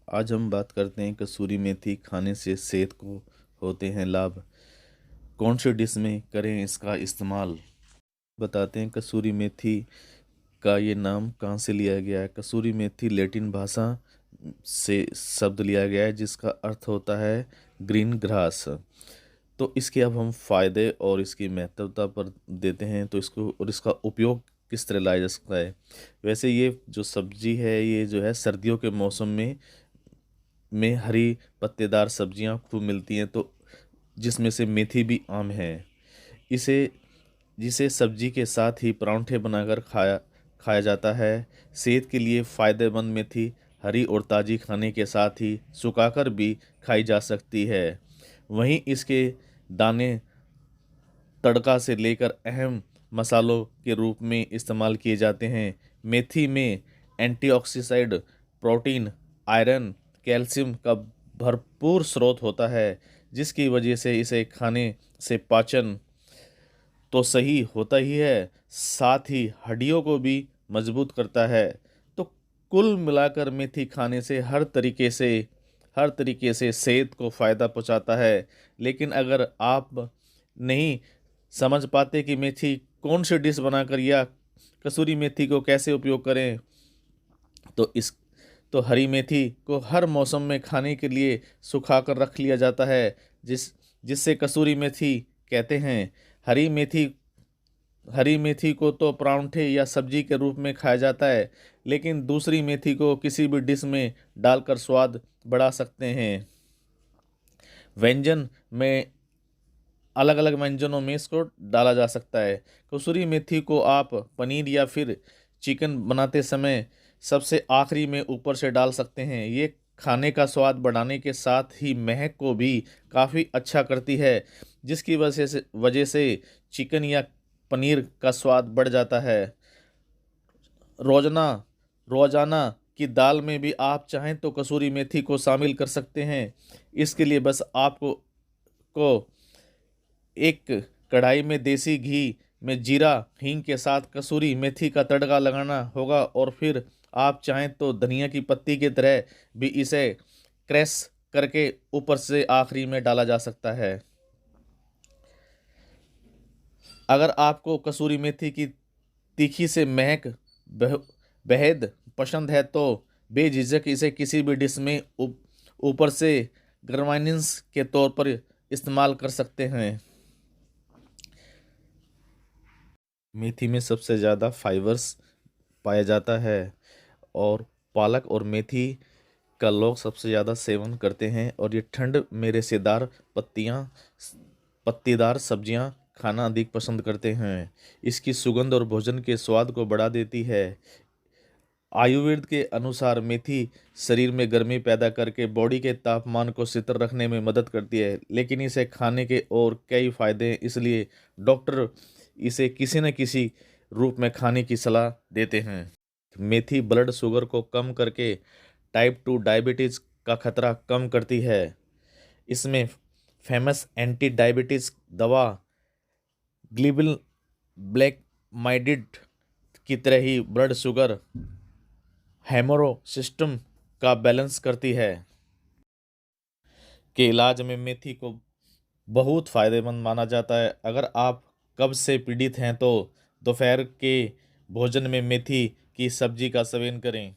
आज हम बात करते हैं कसूरी मेथी खाने से सेहत को होते हैं लाभ। कौन सी डिश में करें इसका इस्तेमाल, बताते हैं। कसूरी मेथी का ये नाम कहाँ से लिया गया है। कसूरी मेथी लैटिन भाषा से शब्द लिया गया है जिसका अर्थ होता है ग्रीन ग्रास। तो इसके अब हम फायदे और इसकी महत्वता पर देते हैं, तो इसको और इसका उपयोग किस तरह लाया जा सकता है। वैसे ये जो सब्जी है ये जो है सर्दियों के मौसम में हरी पत्तेदार सब्जियां खूब मिलती हैं, तो जिसमें से मेथी भी आम है। इसे जिसे सब्जी के साथ ही परांठे बनाकर खाया खाया जाता है। सेहत के लिए फ़ायदेमंद मेथी हरी और ताज़ी खाने के साथ ही सुखाकर भी खाई जा सकती है। वहीं इसके दाने तड़का से लेकर अहम मसालों के रूप में इस्तेमाल किए जाते हैं। मेथी में एंटीऑक्सीडेंट, प्रोटीन, आयरन, कैल्शियम का भरपूर स्रोत होता है, जिसकी वजह से इसे खाने से पाचन तो सही होता ही है, साथ ही हड्डियों को भी मजबूत करता है। तो कुल मिलाकर मेथी खाने से हर तरीके से सेहत को फ़ायदा पहुंचाता है। लेकिन अगर आप नहीं समझ पाते कि मेथी कौन सी डिश बनाकर या कसूरी मेथी को कैसे उपयोग करें, तो इस तो हरी मेथी को हर मौसम में खाने के लिए सुखा कर रख लिया जाता है, जिससे कसूरी मेथी कहते हैं। हरी मेथी हरी मेथी को तो परांठे या सब्जी के रूप में खाया जाता है, लेकिन दूसरी मेथी को किसी भी डिश में डालकर स्वाद बढ़ा सकते हैं। व्यंजन में अलग अलग व्यंजनों में इसको डाला जा सकता है। कसूरी मेथी को आप पनीर या फिर चिकन बनाते समय सबसे आखिरी में ऊपर से डाल सकते हैं। ये खाने का स्वाद बढ़ाने के साथ ही महक को भी काफ़ी अच्छा करती है, जिसकी वजह से चिकन या पनीर का स्वाद बढ़ जाता है। रोजाना रोजाना की दाल में भी आप चाहें तो कसूरी मेथी को शामिल कर सकते हैं। इसके लिए बस आपको को एक कढ़ाई में देसी घी में जीरा हींग के साथ कसूरी मेथी का तड़का लगाना होगा, और फिर आप चाहें तो धनिया की पत्ती की तरह भी इसे क्रैश करके ऊपर से आखिरी में डाला जा सकता है। अगर आपको कसूरी मेथी की तीखी से महक बह- बेहद पसंद है तो बेझिझक इसे किसी भी डिश में ऊपर से गार्निश के तौर पर इस्तेमाल कर सकते हैं। मेथी में सबसे ज़्यादा फाइबर्स पाया जाता है, और पालक और मेथी का लोग सबसे ज़्यादा सेवन करते हैं, और ये ठंड में रेशेदार पत्तीदार सब्जियां खाना अधिक पसंद करते हैं। इसकी सुगंध और भोजन के स्वाद को बढ़ा देती है। आयुर्वेद के अनुसार मेथी शरीर में गर्मी पैदा करके बॉडी के तापमान को शीतल रखने में मदद करती है, लेकिन इसे खाने के और कई फायदे हैं, इसलिए डॉक्टर इसे किसी न किसी रूप में खाने की सलाह देते हैं। मेथी ब्लड शुगर को कम करके टाइप 2 डायबिटीज़ का खतरा कम करती है। इसमें फेमस एंटी डायबिटीज़ दवा ग्लिबिल ब्लैक माइडिड की तरह ही ब्लड शुगर हेमोरो सिस्टम का बैलेंस करती है। के इलाज में मेथी को बहुत फ़ायदेमंद माना जाता है। अगर आप कब्ज से पीड़ित हैं तो दोपहर के भोजन में मेथी की सब्जी का सेवन करें।